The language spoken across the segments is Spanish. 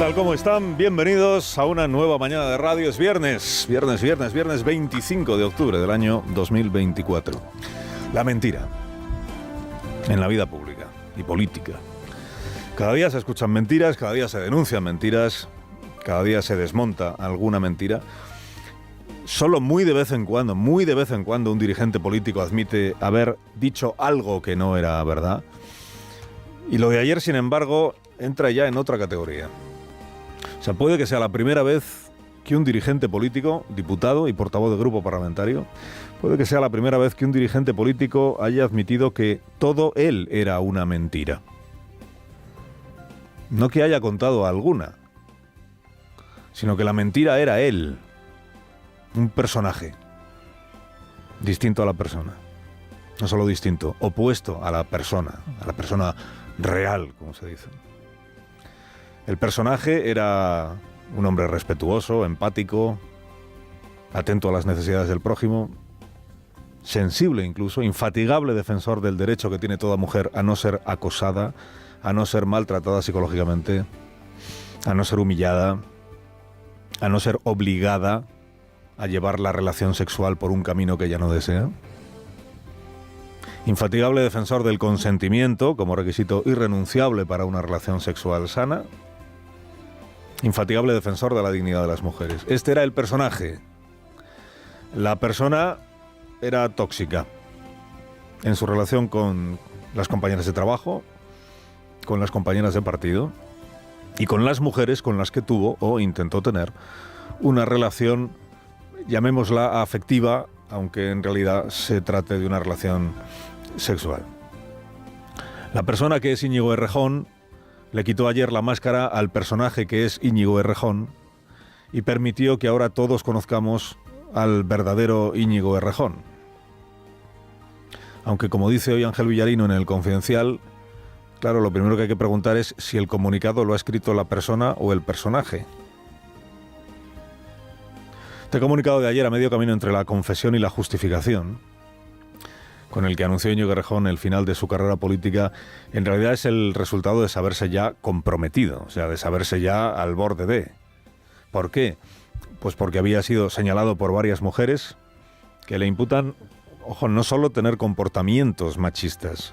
tal? ¿Cómo están? Bienvenidos a una nueva mañana de radio. Es viernes 25 de octubre del año 2024. La mentira en la vida pública y política. Cada día se escuchan mentiras, cada día se denuncian mentiras, cada día se desmonta alguna mentira. Solo muy de vez en cuando un dirigente político admite haber dicho algo que no era verdad. Y lo de ayer, sin embargo, entra ya en otra categoría. O sea, puede que sea la primera vez que un dirigente político, diputado y portavoz de grupo parlamentario, puede que sea la primera vez que un dirigente político haya admitido que todo él era una mentira. No que haya contado alguna, sino que la mentira era él, un personaje, distinto a la persona. No solo distinto, opuesto a la persona real, como se dice. El personaje era un hombre respetuoso, empático, atento a las necesidades del prójimo, sensible incluso, infatigable defensor del derecho que tiene toda mujer a no ser acosada, a no ser maltratada psicológicamente, a no ser humillada, a no ser obligada a llevar la relación sexual por un camino que ella no desea. Infatigable defensor del consentimiento como requisito irrenunciable para una relación sexual sana. Infatigable defensor de la dignidad de las mujeres. Este era el personaje. La persona era tóxica en su relación con las compañeras de trabajo, con las compañeras de partido y con las mujeres con las que tuvo o intentó tener una relación, llamémosla afectiva, aunque en realidad se trate de una relación sexual. La persona que es Íñigo Errejón le quitó ayer la máscara al personaje que es Íñigo Errejón y permitió que ahora todos conozcamos al verdadero Íñigo Errejón. Aunque, como dice hoy Ángel Villarino en El Confidencial, claro, lo primero que hay que preguntar es si el comunicado lo ha escrito la persona o el personaje. Este comunicado de ayer, a medio camino entre la confesión y la justificación, con el que anunció Íñigo Errejón el final de su carrera política, en realidad es el resultado de saberse ya comprometido, o sea, de saberse ya al borde de. ¿Por qué? Pues porque había sido señalado por varias mujeres que le imputan, ojo, no solo tener comportamientos machistas,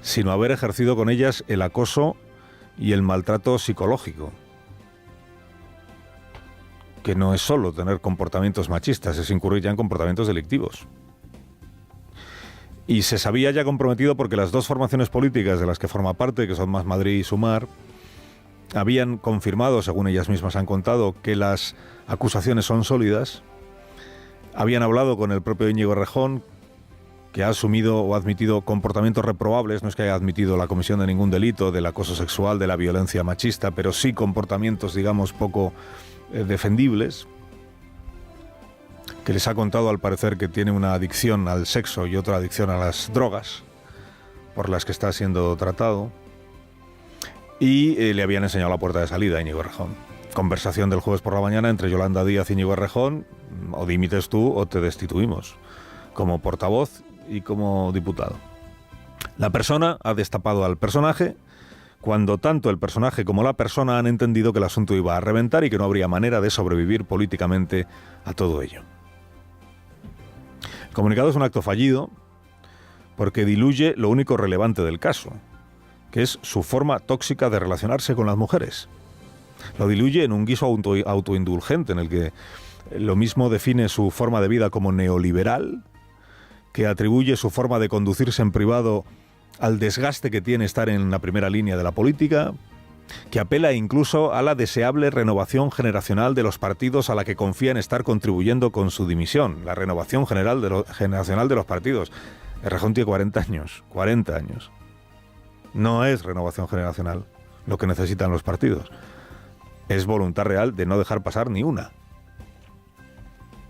sino haber ejercido con ellas el acoso y el maltrato psicológico. Que no es solo tener comportamientos machistas, es incurrir ya en comportamientos delictivos. Y se sabía ya comprometido porque las dos formaciones políticas de las que forma parte, que son Más Madrid y Sumar, habían confirmado, según ellas mismas han contado, que las acusaciones son sólidas. Habían hablado con el propio Íñigo Errejón, que ha asumido o admitido comportamientos reprobables, no es que haya admitido la comisión de ningún delito, del acoso sexual, de la violencia machista, pero sí comportamientos, digamos, poco defendibles, que les ha contado al parecer que tiene una adicción al sexo y otra adicción a las drogas, por las que está siendo tratado, y le habían enseñado la puerta de salida a Íñigo Errejón. Conversación del jueves por la mañana entre Yolanda Díaz y Íñigo Errejón: o dimites tú o te destituimos, como portavoz y como diputado. La persona ha destapado al personaje, cuando tanto el personaje como la persona han entendido que el asunto iba a reventar y que no habría manera de sobrevivir políticamente a todo ello. El comunicado es un acto fallido porque diluye lo único relevante del caso, que es su forma tóxica de relacionarse con las mujeres. Lo diluye en un guiso autoindulgente en el que lo mismo define su forma de vida como neoliberal, que atribuye su forma de conducirse en privado al desgaste que tiene estar en la primera línea de la política, que apela incluso a la deseable renovación generacional de los partidos a la que confía en estar contribuyendo con su dimisión, la renovación generacional de los partidos. Errejón tiene 40 años. No es renovación generacional lo que necesitan los partidos. Es voluntad real de no dejar pasar ni una.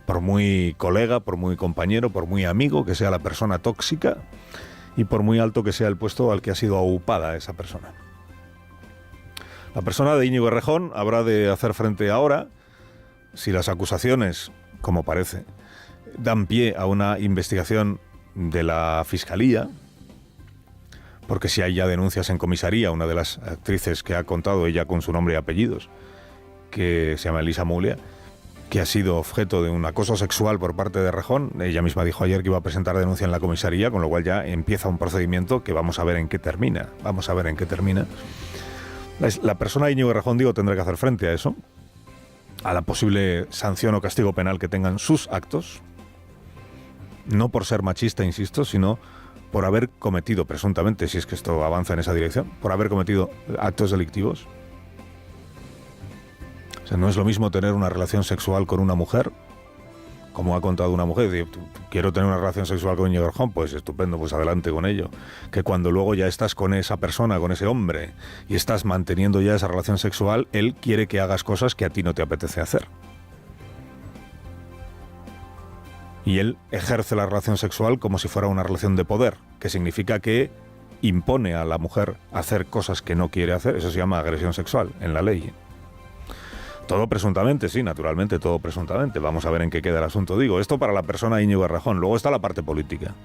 Por muy colega, por muy compañero, por muy amigo que sea la persona tóxica y por muy alto que sea el puesto al que ha sido aupada esa persona. La persona de Íñigo Errejón habrá de hacer frente ahora, si las acusaciones, como parece, dan pie a una investigación de la Fiscalía, porque si hay ya denuncias en comisaría, una de las actrices que ha contado ella con su nombre y apellidos, que se llama Elisa Moulia, que ha sido objeto de un acoso sexual por parte de Errejón. Ella misma dijo ayer que iba a presentar denuncia en la comisaría, con lo cual ya empieza un procedimiento que vamos a ver en qué termina. Vamos a ver en qué termina. La persona Íñigo Errejón, digo, tendrá que hacer frente a eso, a la posible sanción o castigo penal que tengan sus actos, no por ser machista, insisto, sino por haber cometido, presuntamente, si es que esto avanza en esa dirección, por haber cometido actos delictivos. O sea, no es lo mismo tener una relación sexual con una mujer, como ha contado una mujer, decir, quiero tener una relación sexual con Íñigo Errejón, pues estupendo, pues adelante con ello. Que cuando luego ya estás con esa persona, con ese hombre, y estás manteniendo ya esa relación sexual, él quiere que hagas cosas que a ti no te apetece hacer. Y él ejerce la relación sexual como si fuera una relación de poder, que significa que impone a la mujer hacer cosas que no quiere hacer. Eso se llama agresión sexual en la ley. Todo presuntamente, sí, naturalmente, todo presuntamente. Vamos a ver en qué queda el asunto. Digo, esto para la persona Íñigo Errejón. Luego está la parte política.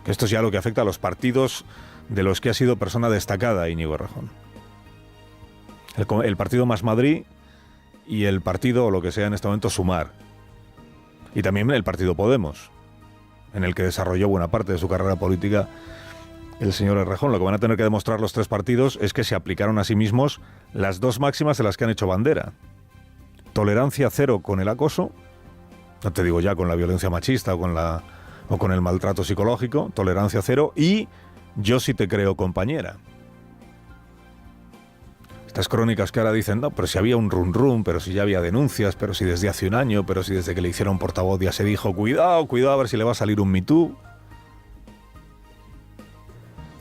Que esto es ya lo que afecta a los partidos de los que ha sido persona destacada Íñigo Errejón. El partido Más Madrid y el partido, o lo que sea en este momento, Sumar. Y también el partido Podemos, en el que desarrolló buena parte de su carrera política el señor Errejón. Lo que van a tener que demostrar los tres partidos es que se aplicaron a sí mismos las dos máximas de las que han hecho bandera. Tolerancia cero con el acoso, no te digo ya con la violencia machista o con el maltrato psicológico, tolerancia cero, y yo sí te creo compañera. Estas crónicas que ahora dicen, no, pero si había un run, pero si ya había denuncias, pero si desde hace un año, pero si desde que le hicieron portavoz ya se dijo, cuidado, a ver si le va a salir un Me Too.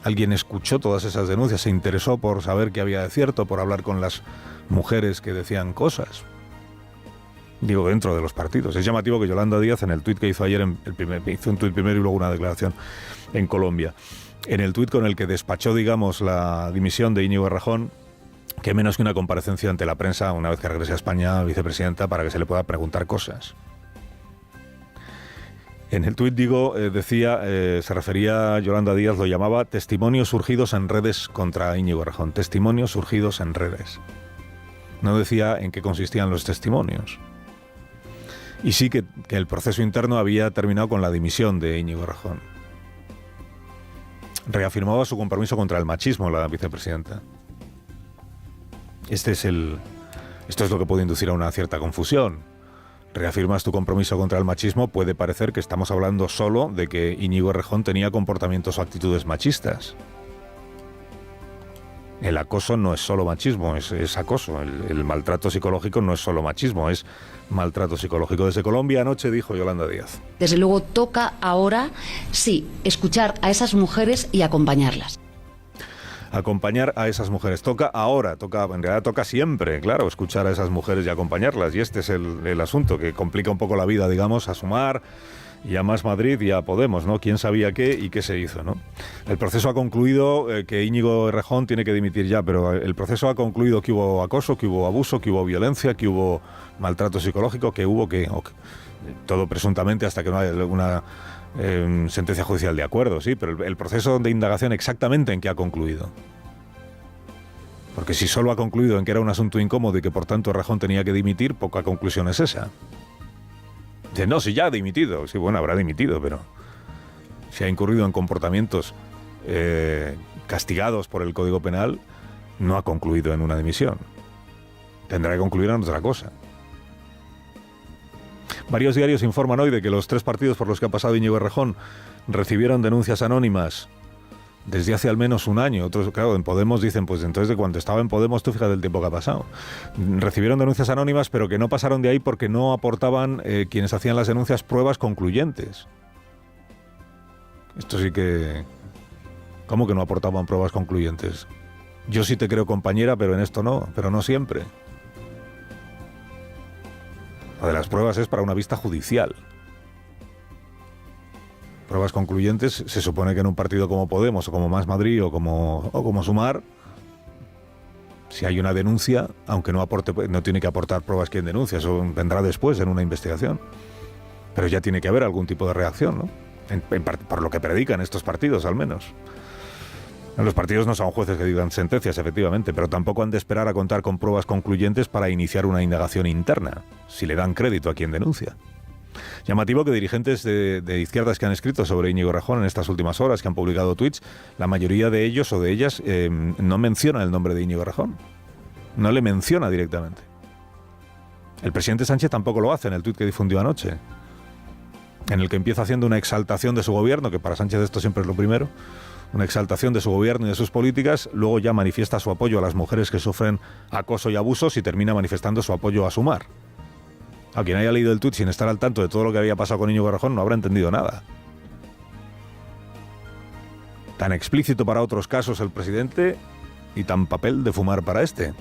Alguien escuchó todas esas denuncias, se interesó por saber qué había de cierto, por hablar con las mujeres que decían cosas. Digo, dentro de los partidos. Es llamativo que Yolanda Díaz, en el tuit que hizo ayer, hizo un tuit primero y luego una declaración en Colombia, en el tuit con el que despachó, digamos, la dimisión de Íñigo Errejón, que menos que una comparecencia ante la prensa una vez que regrese a España, vicepresidenta, para que se le pueda preguntar cosas. En el tuit, digo, decía, se refería a Yolanda Díaz, lo llamaba testimonios surgidos en redes contra Íñigo Errejón. Testimonios surgidos en redes. No decía en qué consistían los testimonios. Y sí que el proceso interno había terminado con la dimisión de Íñigo Errejón. Reafirmaba su compromiso contra el machismo la vicepresidenta. Esto es lo que puede inducir a una cierta confusión. Reafirmas tu compromiso contra el machismo, puede parecer que estamos hablando solo de que Íñigo Errejón tenía comportamientos o actitudes machistas. El acoso no es solo machismo, es acoso. El maltrato psicológico no es solo machismo, es maltrato psicológico. Desde Colombia anoche dijo Yolanda Díaz. Desde luego toca ahora, sí, escuchar a esas mujeres y acompañarlas. Acompañar a esas mujeres. Toca ahora, en realidad toca siempre, claro, escuchar a esas mujeres y acompañarlas. Y este es el asunto que complica un poco la vida, digamos, a Sumar y a Más Madrid y a Podemos, ¿no? ¿Quién sabía qué y qué se hizo, ¿no? El proceso ha concluido que Íñigo Errejón tiene que dimitir ya, pero el proceso ha concluido que hubo acoso, que hubo abuso, que hubo violencia, que hubo maltrato psicológico, que hubo todo presuntamente hasta que no haya una sentencia judicial de acuerdo, sí, pero el proceso de indagación exactamente en qué ha concluido. Porque si solo ha concluido en que era un asunto incómodo y que por tanto Errejón tenía que dimitir, poca conclusión es esa. Dice, no, si ya ha dimitido. Sí, bueno, habrá dimitido, pero si ha incurrido en comportamientos castigados por el Código Penal, no ha concluido en una dimisión. Tendrá que concluir en otra cosa. Varios diarios informan hoy de que los tres partidos por los que ha pasado Íñigo Errejón recibieron denuncias anónimas desde hace al menos un año. Otros, claro, en Podemos dicen, pues entonces de cuando estaba en Podemos, tú fíjate el tiempo que ha pasado. Recibieron denuncias anónimas, pero que no pasaron de ahí porque no aportaban quienes hacían las denuncias pruebas concluyentes. Esto sí que... ¿Cómo que no aportaban pruebas concluyentes? Yo sí te creo compañera, pero en esto no, pero no siempre. Lo de las pruebas es para una vista judicial. Pruebas concluyentes, se supone que en un partido como Podemos o como Más Madrid o como Sumar, si hay una denuncia, aunque no tiene que aportar pruebas quien denuncia, eso vendrá después en una investigación. Pero ya tiene que haber algún tipo de reacción, ¿no? Por lo que predican estos partidos, al menos. Los partidos no son jueces que digan sentencias, efectivamente, pero tampoco han de esperar a contar con pruebas concluyentes para iniciar una indagación interna, si le dan crédito a quien denuncia. Llamativo que dirigentes de izquierdas que han escrito sobre Íñigo Errejón en estas últimas horas, que han publicado tweets, la mayoría de ellos o de ellas no mencionan el nombre de Íñigo Errejón. No le menciona directamente. El presidente Sánchez tampoco lo hace en el tuit que difundió anoche, en el que empieza haciendo una exaltación de su gobierno, que para Sánchez esto siempre es lo primero, una exaltación de su gobierno y de sus políticas, luego ya manifiesta su apoyo a las mujeres que sufren acoso y abusos y termina manifestando su apoyo a Sumar. A quien haya leído el tuit sin estar al tanto de todo lo que había pasado con Íñigo Errejón no habrá entendido nada. Tan explícito para otros casos el presidente y tan papel de fumar para este.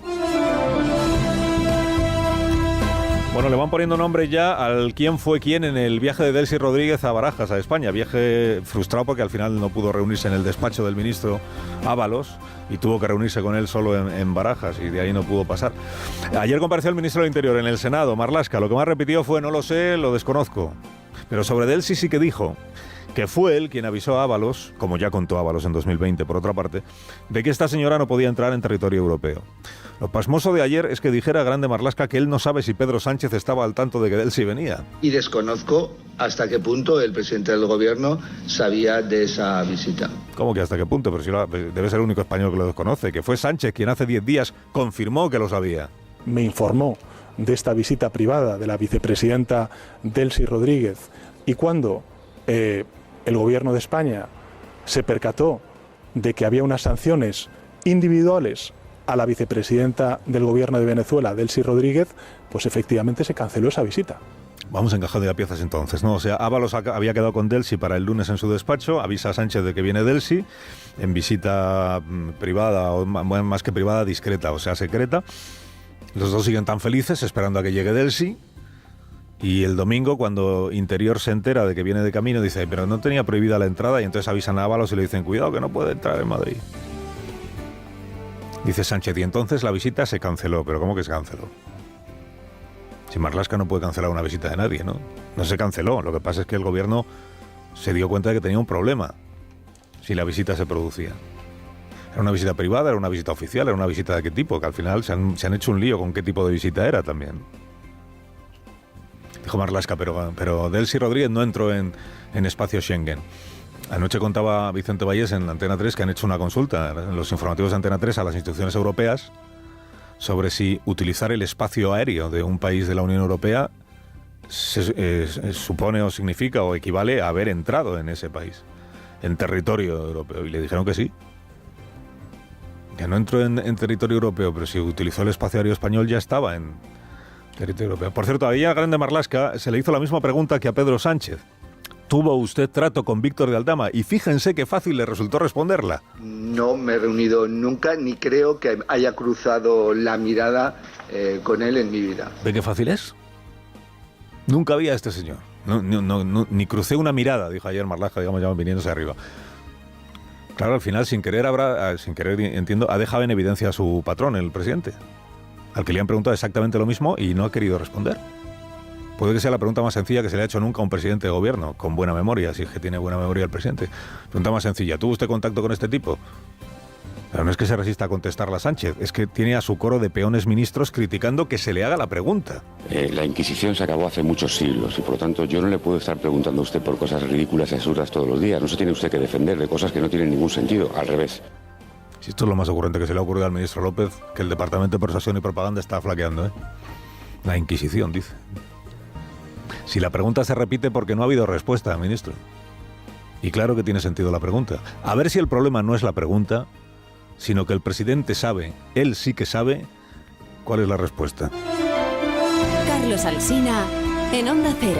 Bueno, le van poniendo nombre ya al quién fue quién en el viaje de Delcy Rodríguez a Barajas, a España. Viaje frustrado porque al final no pudo reunirse en el despacho del ministro Ábalos y tuvo que reunirse con él solo en Barajas y de ahí no pudo pasar. Ayer compareció el ministro del Interior en el Senado, Marlaska. Lo que más repitió fue no lo sé, lo desconozco. Pero sobre Delcy sí que dijo que fue él quien avisó a Ábalos, como ya contó Ábalos en 2020 por otra parte, de que esta señora no podía entrar en territorio europeo. Lo pasmoso de ayer es que dijera Grande Marlaska que él no sabe si Pedro Sánchez estaba al tanto de que Delcy venía. Y desconozco hasta qué punto el presidente del gobierno sabía de esa visita. ¿Cómo que hasta qué punto? Pero si debe ser el único español que lo desconoce, que fue Sánchez quien hace 10 días confirmó que lo sabía. Me informó de esta visita privada de la vicepresidenta Delcy Rodríguez y cuando el gobierno de España se percató de que había unas sanciones individuales a la vicepresidenta del gobierno de Venezuela, Delcy Rodríguez, pues efectivamente se canceló esa visita. Vamos encajando ya piezas entonces, ¿no? O sea, Ábalos había quedado con Delcy para el lunes en su despacho, avisa a Sánchez de que viene Delcy, en visita privada, o más que privada, discreta, o sea, secreta. Los dos siguen tan felices esperando a que llegue Delcy. Y el domingo, cuando Interior se entera de que viene de camino, dice, pero no tenía prohibida la entrada, y entonces avisan a Ábalos y le dicen, cuidado que no puede entrar en Madrid. Dice Sánchez, y entonces la visita se canceló. ¿Pero cómo que se canceló? Si Marlaska no puede cancelar una visita de nadie, ¿no? No se canceló, lo que pasa es que el gobierno se dio cuenta de que tenía un problema si la visita se producía. ¿Era una visita privada, era una visita oficial, era una visita de qué tipo? Que al final se han hecho un lío con qué tipo de visita era también. Dijo Marlaska, pero Delcy Rodríguez no entró en espacio Schengen. Anoche contaba Vicente Vallés en Antena 3 que han hecho una consulta en los informativos de Antena 3 a las instituciones europeas sobre si utilizar el espacio aéreo de un país de la Unión Europea supone o significa o equivale a haber entrado en ese país, en territorio europeo. Y le dijeron que sí. Que no entró en territorio europeo, pero si utilizó el espacio aéreo español ya estaba en territorio europeo. Por cierto, a Villar Grande Marlaska se le hizo la misma pregunta que a Pedro Sánchez. ¿Tuvo usted trato con Víctor de Aldama? Y fíjense qué fácil le resultó responderla. No me he reunido nunca, ni creo que haya cruzado la mirada con él en mi vida. ¿Ve qué fácil es? Nunca vi a este señor. Ni crucé una mirada, dijo ayer Marlaska, digamos, ya viniéndose arriba. Claro, al final, sin querer, entiendo, ha dejado en evidencia a su patrón, el presidente, al que le han preguntado exactamente lo mismo y no ha querido responder. Puede que sea la pregunta más sencilla que se le ha hecho nunca a un presidente de gobierno, con buena memoria, si es que tiene buena memoria el presidente. Pregunta más sencilla, ¿tuvo usted contacto con este tipo? Pero no es que se resista a contestarla Sánchez, es que tiene a su coro de peones ministros criticando que se le haga la pregunta. La Inquisición se acabó hace muchos siglos y por lo tanto yo no le puedo estar preguntando a usted por cosas ridículas y absurdas todos los días. No se tiene usted que defender de cosas que no tienen ningún sentido, al revés. Si esto es lo más ocurrente que se le ha ocurrido al ministro López, que el Departamento de Persuasión y Propaganda está flaqueando, ¿eh? La Inquisición, dice. Si la pregunta se repite porque no ha habido respuesta, ministro. Y claro que tiene sentido la pregunta. A ver si el problema no es la pregunta, sino que el presidente sabe, él sí que sabe, cuál es la respuesta. Carlos Alsina, en Onda Cero.